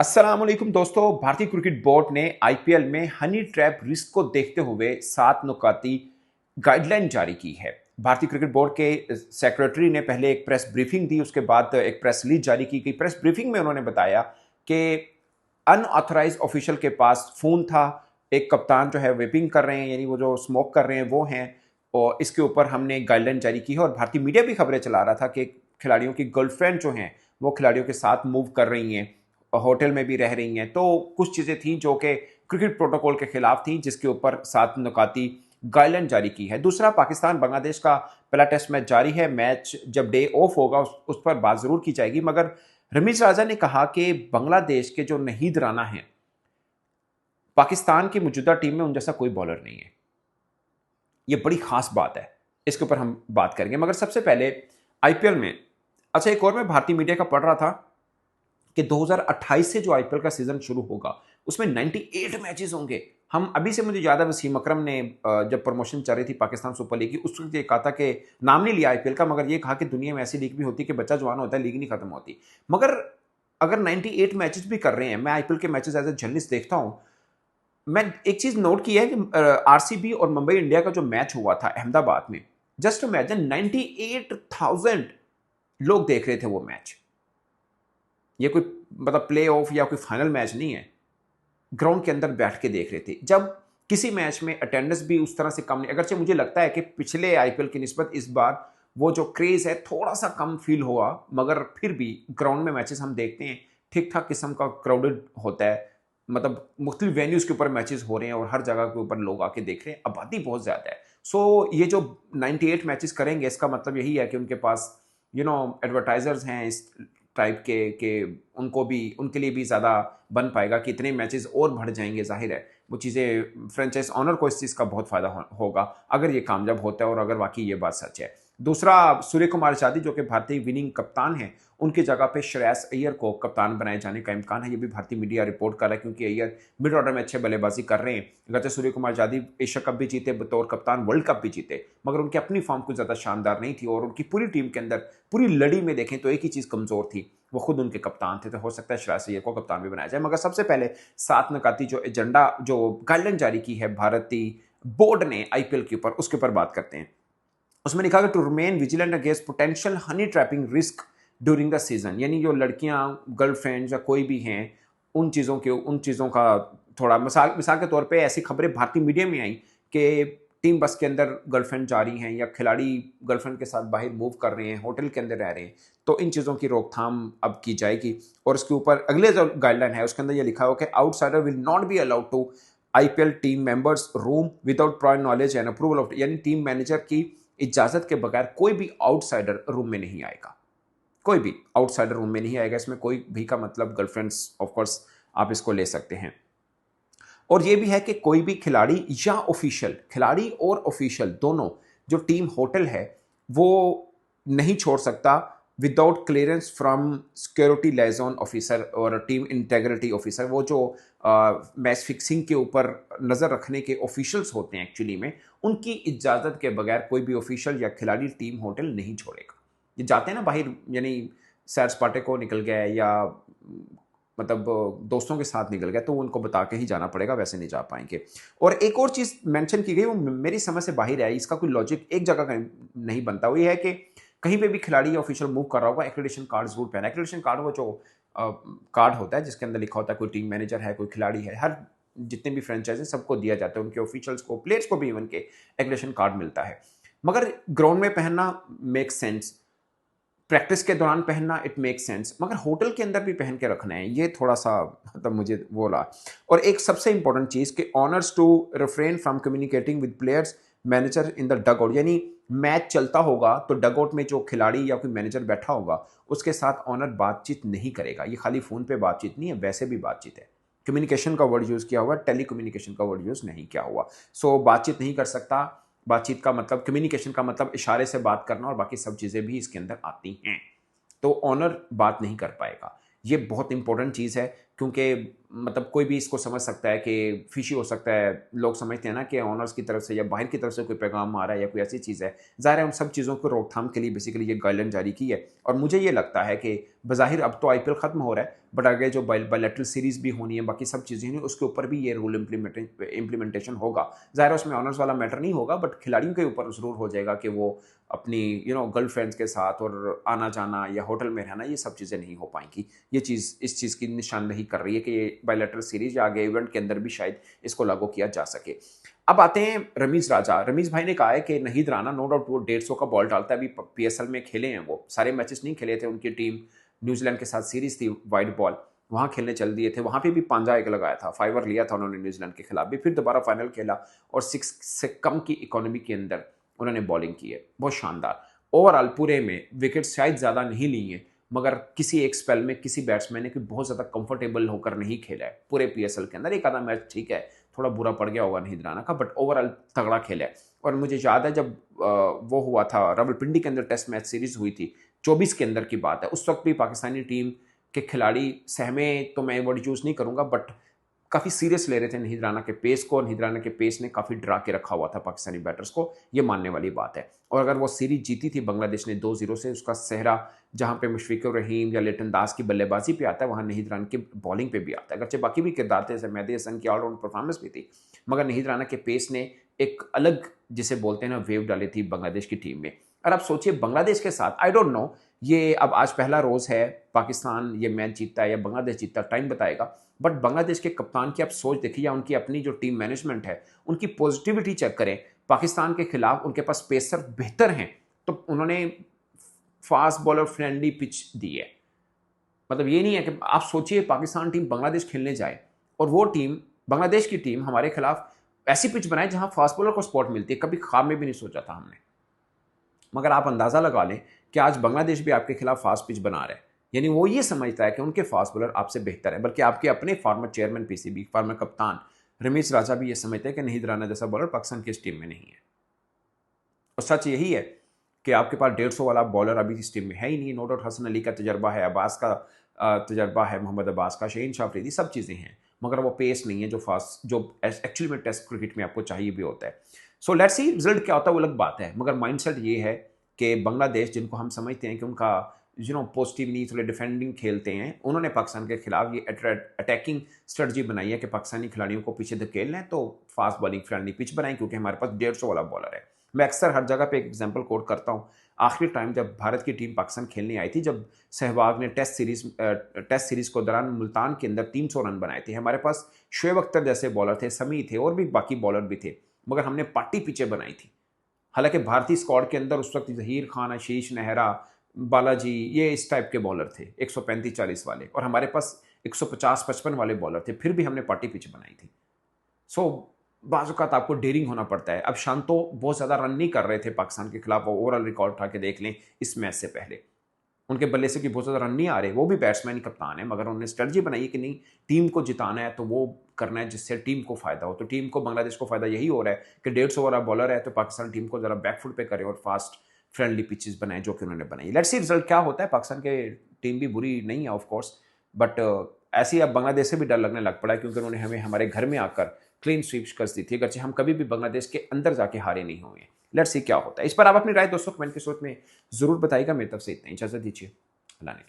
अस्सलाम वालेकुम दोस्तों। भारतीय क्रिकेट बोर्ड ने आईपीएल में हनी ट्रैप रिस्क को देखते हुए 7 नुकाती गाइडलाइन जारी की है। भारतीय क्रिकेट बोर्ड के सेक्रेटरी ने पहले एक प्रेस ब्रीफिंग दी, उसके बाद एक प्रेस रिलीज जारी की गई। प्रेस ब्रीफिंग में उन्होंने बताया कि अनऑथराइज ऑफिशियल के पास फोन था, एक कप्तान जो है वेपिंग कर रहे हैं, यानी वो जो स्मोक कर रहे हैं वो हैं, और इसके ऊपर हमने गाइडलाइन जारी की है। और भारतीय मीडिया भी खबरें चला रहा था कि खिलाड़ियों की गर्लफ्रेंड जो हैं वो खिलाड़ियों के साथ मूव कर रही हैं, होटल में भी रह रही हैं। तो कुछ चीज़ें थी जो कि क्रिकेट प्रोटोकॉल के खिलाफ थी, जिसके ऊपर 7 नुकाती गाइडलाइन जारी की है। दूसरा, पाकिस्तान बांग्लादेश का पहला टेस्ट मैच जारी है। मैच जब डे ऑफ होगा उस पर बात जरूर की जाएगी, मगर रमीज राजा ने कहा कि बांग्लादेश के जो नहीद राना हैं, पाकिस्तान की मौजूदा टीम में उन जैसा कोई बॉलर नहीं है। यह बड़ी खास बात है, इसके ऊपर हम बात करेंगे। मगर सबसे पहले आईपीएल में, अच्छा एक और मैं भारतीय मीडिया का पढ़ रहा था कि 2028 से जो आईपीएल का सीजन शुरू होगा उसमें 98 मैचेस होंगे। हम अभी से, मुझे याद है वसीम अकरम ने जब प्रमोशन चल रही थी पाकिस्तान सुपर लीग की, उस वक्त ये कहा था कि नाम नहीं लिया आईपीएल का, मगर ये कहा कि दुनिया में ऐसी लीग भी होती है कि बच्चा जवान होता है, लीग नहीं खत्म होती। मगर अगर 98 मैचेस भी कर रहे हैं, मैं आईपीएल के मैचेस एज ए जर्नलिस्ट देखता हूं, मैं एक चीज नोट की है कि आरसीबी और मुंबई इंडिया का जो मैच हुआ था अहमदाबाद में, जस्ट इमेजिन 98,000 लोग देख रहे थे वो मैच। ये कोई मतलब प्ले ऑफ या कोई फाइनल मैच नहीं है, ग्राउंड के अंदर बैठ के देख रहे थे। जब किसी मैच में अटेंडेंस भी उस तरह से कम नहीं, अगरचे मुझे लगता है कि पिछले आईपीएल की निस्बत इस बार वो जो क्रेज है थोड़ा सा कम फील हुआ, मगर फिर भी ग्राउंड में मैचेस हम देखते हैं ठीक ठाक किस्म का क्राउडेड होता है। मतलब मुख्तलिफ वेन्यूज के ऊपर मैचेस हो रहे हैं और हर जगह के ऊपर लोग आके देख रहे हैं, आबादी बहुत ज्यादा है। सो ये जो 98 मैचेस करेंगे, इसका मतलब यही है कि उनके पास एडवर्टाइजर्स हैं इस टाइप के उनको भी, उनके लिए भी ज़्यादा बन पाएगा कि इतने मैचेस और बढ़ जाएंगे। जाहिर है वो चीज़ें फ्रेंचाइज ऑनर को इस चीज़ का बहुत फ़ायदा होगा अगर ये कामयाब होता है और अगर वाकई ये बात सच है। दूसरा, सूर्य कुमार यादव जो कि भारतीय विनिंग कप्तान हैं, उनकी जगह पे श्रेयस अय्यर को कप्तान बनाए जाने का इम्कान है। ये भी भारतीय मीडिया रिपोर्ट कर रहा है, क्योंकि अय्यर मिड ऑर्डर में अच्छे बल्लेबाजी कर रहे हैं। अगरचे सूर्य कुमार यादव एशिया कप भी जीते, बतौर कप्तान वर्ल्ड कप भी जीते, मगर उनकी अपनी फॉर्म कुछ ज़्यादा शानदार नहीं थी और उनकी पूरी टीम के अंदर, पूरी लड़ी में देखें तो एक ही चीज़ कमज़ोर थी, वो खुद उनके कप्तान थे। तो हो सकता है श्रेयस अय्यर को कप्तान भी बनाया जाए। मगर सबसे पहले 7 नकाती जो एजेंडा, जो गाइडलाइन जारी की है भारतीय बोर्ड ने आईपीएल के ऊपर, उसके ऊपर बात करते हैं। उसमें लिखा कि to remain vigilant against potential honey trapping risk during the season, यानी जो लड़कियां, गर्लफ्रेंड्स या कोई भी हैं, उन चीज़ों का थोड़ा मिसाल के तौर पे ऐसी खबरें भारतीय मीडिया में आई कि टीम बस के अंदर गर्लफ्रेंड जा रही हैं या खिलाड़ी गर्लफ्रेंड के साथ बाहर मूव कर रहे हैं, होटल के अंदर रह रहे हैं, तो इन चीज़ों की रोकथाम अब की जाएगी। और इसके ऊपर अगले जो गाइडलाइन है उसके अंदर ये लिखा हो कि outsider will not be allowed to IPL team members room without prior knowledge and approval of, यानी टीम मैनेजर की इजाजत के बगैर कोई भी आउटसाइडर रूम में नहीं आएगा। कोई भी आउटसाइडर रूम में नहीं आएगा। इसमें कोई भी का मतलब गर्लफ्रेंड्स, ऑफ कोर्स आप इसको ले सकते हैं। और ये भी है कि कोई भी खिलाड़ी या ऑफिशियल, खिलाड़ी और ऑफिशियल दोनों, जो टीम होटल है वो नहीं छोड़ सकता without clearance from security liaison officer और टीम इंटेग्रिटी ऑफिसर। वो जो मैच फिक्सिंग के ऊपर नज़र रखने के ऑफिशियल्स होते हैं एक्चुअली में, उनकी इजाज़त के बगैर कोई भी ऑफिशियल या खिलाड़ी टीम होटल नहीं छोड़ेगा। ये जाते हैं ना बाहर, यानी सैर सपाटे को निकल गया या मतलब दोस्तों के साथ निकल गया, तो उनको बता के ही जाना पड़ेगा, वैसे नहीं जा पाएंगे। और एक और चीज़ मेंशन की गई, वो मेरी समझ से बाहर है, इसका कोई लॉजिक एक जगह का नहीं बनता। वो ये है कि कहीं पे भी खिलाड़ी या ऑफिशियल मूव कर रहा होगा, एक्रेडिटेशन कार्ड जरूर पहना। एक्रेडिटेशन कार्ड वो जो कार्ड होता है जिसके अंदर लिखा होता है कोई टीम मैनेजर है, कोई खिलाड़ी है, हर जितने भी फ्रेंचाइज सबको दिया जाता है, उनके ऑफिशियल्स को, प्लेयर्स को भी इवन के एक्रेडिटेशन कार्ड मिलता है। मगर ग्राउंड में पहनना मेक सेंस, प्रैक्टिस के दौरान पहनना इट मेक सेंस, मगर होटल के अंदर भी पहन के रखना है, ये थोड़ा सा मतलब मुझे वो लगा। और एक सबसे इंपॉर्टेंट चीज़ कि owners to refrain from communicating with players manager in the dugout, यानी मैच चलता होगा तो डग आउट में जो खिलाड़ी या कोई मैनेजर बैठा होगा उसके साथ ऑनर बातचीत नहीं करेगा। ये खाली फ़ोन पे बातचीत नहीं है, वैसे भी बातचीत है। कम्युनिकेशन का वर्ड यूज़ किया हुआ, टेली कम्युनिकेशन का वर्ड यूज़ नहीं किया हुआ। सो बातचीत नहीं कर सकता। बातचीत का मतलब, कम्युनिकेशन का मतलब इशारे से बात करना, और बाकी सब चीज़ें भी इसके अंदर आती हैं। तो ऑनर बात नहीं कर पाएगा। ये बहुत इंपॉर्टेंट चीज़ है, क्योंकि मतलब कोई भी इसको समझ सकता है कि फिशी हो सकता है। लोग समझते हैं ना कि ऑनर्स की तरफ से या बाहर की तरफ से कोई पैगाम आ रहा है या कोई ऐसी चीज़ है। ज़ाहिर है उन सब चीज़ों को रोकथाम के लिए बेसिकली ये गाइडलाइन जारी की है। और मुझे ये लगता है कि बज़ाहिर अब तो आईपीएल ख़त्म हो रहा है, बट आगे जो बायलैटरल सीरीज़ भी होनी है, बाकी सब चीज़ें हैं, उसके ऊपर भी ये रूल इम्प्लीमेंटेशन होगा। ज़ाहिर है उसमें ऑनर्स वाला मैटर नहीं होगा, बट खिलाड़ियों के ऊपर ज़रूर हो जाएगा कि वो अपनी गर्लफ्रेंड्स के साथ और आना जाना या होटल में रहना, ये सब चीज़ें नहीं हो पाएंगी। ये चीज़ इस चीज़ की निशानदही कर रही है कि ये बायलैटरल सीरीज या आगे इवेंट के अंदर भी शायद इसको लागू किया जा सके। अब आते हैं रमीज राजा। रमीज भाई ने कहा है कि नाहिद राना नो डाउट वो 150 का बॉल डालता है। अभी पीएसएल में खेले हैं, वो सारे मैचेस नहीं खेले थे, उनकी टीम न्यूजीलैंड के साथ सीरीज थी वाइड बॉल, वहां खेलने चल दिए थे। वहां पे भी पांजा एक लगाया था, फाइवर लिया था उन्होंने न्यूजीलैंड के खिलाफ भी, फिर दोबारा फाइनल खेला और 6 से कम की इकोनॉमी के अंदर उन्होंने बॉलिंग की है, बहुत शानदार। ओवरऑल पूरे में विकेट शायद ज़्यादा नहीं लिए हैं, मगर किसी एक स्पेल में किसी बैट्समैन ने बहुत ज़्यादा कंफर्टेबल होकर नहीं खेला है पूरे पीएसएल के अंदर। एक आधा मैच ठीक है, थोड़ा बुरा पड़ गया होगा नाहिद राना का, बट ओवरऑल तगड़ा खेला है। और मुझे याद है जब वो हुआ था रावलपिंडी के अंदर टेस्ट मैच सीरीज हुई थी 24 के अंदर की बात है, उस वक्त भी पाकिस्तानी टीम के खिलाड़ी सहमे, तो मैं वर्ड यूज़ नहीं करूँगा, बट काफ़ी सीरियस ले रहे थे नाहिद राना के पेस को, और नाहिद राना के पेस ने काफ़ी डरा के रखा हुआ था पाकिस्तानी बैटर्स को, ये मानने वाली बात है। और अगर वो सीरीज जीती थी बांग्लादेश ने 2-0 से, उसका सेहरा जहाँ पे मुशफिकुर रहीम या लिटन दास की बल्लेबाजी पे आता है, वहाँ नाहिद राना की बॉलिंग पे भी आता है। अगरचे बाकी भी किरदार थे, जैसे मेहदी हसन की ऑलराउंड परफॉर्मेंस भी थी, मगर नाहिद राना के पेस ने एक अलग, जिसे बोलते हैं ना, वेव डाली थी बांग्लादेश की टीम में। और आप सोचिए बांग्लादेश के साथ, आई डोंट नो ये अब आज पहला रोज़ है, पाकिस्तान ये मैच जीतता है या बांग्लादेश जीतता है, टाइम बताएगा, बट बांग्लादेश के कप्तान की आप सोच देखिए या उनकी अपनी जो टीम मैनेजमेंट है उनकी पॉजिटिविटी चेक करें। पाकिस्तान के खिलाफ उनके पास पेसर बेहतर हैं, तो उन्होंने फास्ट बॉलर फ्रेंडली पिच दी है। मतलब ये नहीं है कि आप सोचिए पाकिस्तान टीम बांग्लादेश खेलने जाए और वो टीम, बांग्लादेश की टीम हमारे खिलाफ ऐसी पिच बनाए जहां फास्ट बॉलर को स्पॉट मिलती है, कभी ख्वाब में भी नहीं सोचा था हमने। मगर आप अंदाज़ा लगा लें कि आज बांग्लादेश भी आपके खिलाफ फास्ट पिच बना रहा है, यानी वो ये समझता है कि उनके फास्ट बॉलर आपसे बेहतर है। बल्कि आपके अपने फॉर्मर चेयरमैन पीसीबी, फॉर्मर कप्तान रमीज राजा भी ये समझते हैं कि नाहिद राना जैसा बॉलर पाकिस्तान की इस टीम में नहीं है। और सच यही है कि आपके पास 150 वाला बॉलर अभी इस टीम में है ही नहीं। नो डाउट हसन अली का तजर्बा है, अब्बास का तजर्बा है, मोहम्मद अब्बास का, शहीन शाह अफरीदी, सब चीज़ें हैं, मगर वो पेस नहीं है जो फास्ट, जो एक्चुअली में टेस्ट क्रिकेट में आपको चाहिए भी होता है। सो लेट्स सी रिजल्ट क्या होता है, वो अलग बात है, मगर माइंडसेट ये है कि बांग्लादेश, जिनको हम समझते हैं कि उनका पॉजिटिवली थोड़े डिफेंडिंग खेलते हैं, उन्होंने पाकिस्तान के खिलाफ ये अटैकिंग स्ट्रेटजी बनाई है कि पाकिस्तानी खिलाड़ियों को पीछे धकेल लें, तो फास्ट बॉलिंग फ्रेंडली पिच बनाएं, क्योंकि हमारे पास 150 वाला बॉलर है। मैं अक्सर हर जगह पे एक एग्जांपल कोट करता हूँ। आखिरी टाइम जब भारत की टीम पाकिस्तान खेलने आई थी, जब सहवाग ने टेस्ट सीरीज को दौरान मुल्तान के अंदर 300 रन बनाए थे, हमारे पास शुएब अख्तर जैसे बॉलर थे, समी थे और भी बाकी बॉलर भी थे, मगर हमने पार्टी पिचे बनाई थी। हालांकि भारतीय स्क्वाड के अंदर उस वक्त जहीर खान, आशीष नेहरा, बालाजी, ये इस टाइप के बॉलर थे 135-40 वाले, और हमारे पास 150-55 वाले बॉलर थे, फिर भी हमने पार्टी पिच बनाई थी। सो बाज़ औक़ात आपको डेयरिंग होना पड़ता है। अब शांतो बहुत ज़्यादा रन नहीं कर रहे थे पाकिस्तान के खिलाफ, ओवरऑल रिकॉर्ड उठा के देख लें इस मैच से पहले, उनके बल्ले से कि बहुत ज़्यादा रन नहीं आ रहे, वो भी बैट्समैन ही कप्तान है, मगर उन्होंने स्ट्रेटजी बनाई है कि नहीं, टीम को जिताना है तो वो करना है जिससे टीम को फ़ायदा हो। तो टीम को, बांग्लादेश को फ़ायदा यही हो रहा है कि 150 वाला बॉलर है, तो पाकिस्तान टीम को ज़रा बैकफुट पे करे और फास्ट फ्रेंडली पिचेस बनाए, जो कि उन्होंने बनाई। लेट्स सी रिजल्ट क्या होता है। पाकिस्तान के टीम भी बुरी नहीं है ऑफ कोर्स, बट ऐसे ही अब बांग्लादेश से भी डर लगने लग पड़ा है, क्योंकि उन्होंने हमें हमारे घर में आकर क्लीन स्वीप शिकस्त दी थी, अगरचे हम कभी भी बांग्लादेश के अंदर जाके हारे नहीं हुए। लेट्स सी क्या होता है। इस पर आप अपनी राय दोस्तों कमेंट के सूरत में ज़रूर बताइएगा। मेरी तरफ से इतना ही, इजाज़त दीजिए, अल्लाह ने।